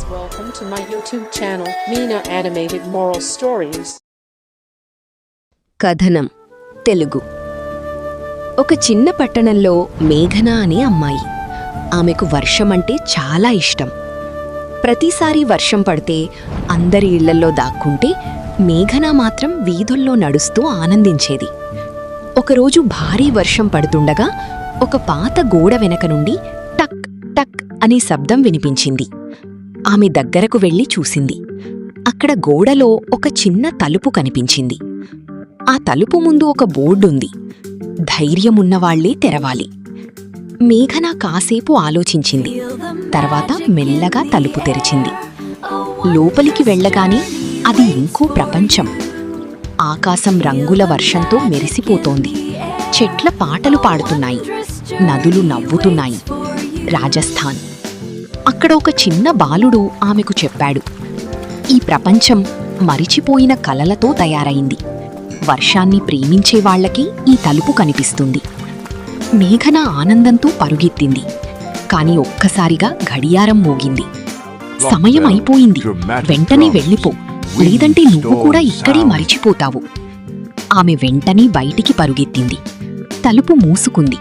guys, welcome to my YouTube channel, Meena Animated Moral Stories. కథనం తెలుగు. ఒక చిన్న పట్టణంలో మేఘన అనే అమ్మాయి. ఆమెకు వర్షమంటే చాలా ఇష్టం. ప్రతిసారి వర్షం పడితే అందరి ఇళ్లల్లో దాక్కుంటే మేఘన మాత్రం వీధుల్లో నడుస్తూ ఆనందించేది. ఒకరోజు భారీ వర్షం పడుతుండగా ఒక పాత గోడ వెనక నుండి టక్ టక్ అనే శబ్దం వినిపించింది. ఆమె దగ్గరకు వెళ్లి చూసింది. అక్కడ గోడలో ఒక చిన్న తలుపు కనిపించింది. ఆ తలుపు ముందు ఒక బోర్డుంది. ధైర్యమున్నవాళ్లే తెరవాలి. మేఘన కాసేపు ఆలోచించింది. తర్వాత మెల్లగా తలుపు తెరిచింది. లోపలికి వెళ్లగానే అది ఇంకో ప్రపంచం. ఆకాశం రంగుల వర్షంతో మెరిసిపోతోంది. చెట్ల పాటలు పాడుతున్నాయి. నదులు నవ్వుతున్నాయి. రాజస్థాన్. అక్కడ ఒక చిన్న బాలుడు ఆమెకు చెప్పాడు, ఈ ప్రపంచం మరిచిపోయిన కలలతో తయారైంది. వర్షాన్ని ప్రేమించేవాళ్లకి ఈ తలుపు కనిపిస్తుంది. మేఘన ఆనందంతో పరుగెత్తింది. కాని ఒక్కసారిగా గడియారం మోగింది. సమయం అయిపోయింది. వెంటనే వెళ్ళిపో, లేదంటే నువ్వు కూడా ఇక్కడే మరిచిపోతావు. ఆమె వెంటనే బయటికి పరుగెత్తింది. తలుపు మూసుకుంది.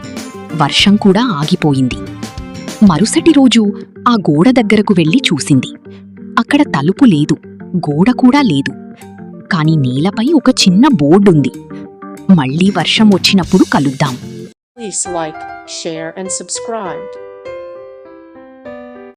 వర్షం కూడా ఆగిపోయింది. మరుసటి రోజు ఆ గోడ దగ్గరకు వెళ్లి చూసింది. అక్కడ తలుపు లేదు, గోడ కూడా లేదు. కాని నేలపై ఒక చిన్న బోర్డుంది. మళ్లీ వర్షం వచ్చినప్పుడు కలుద్దాం. Please like, share and subscribe.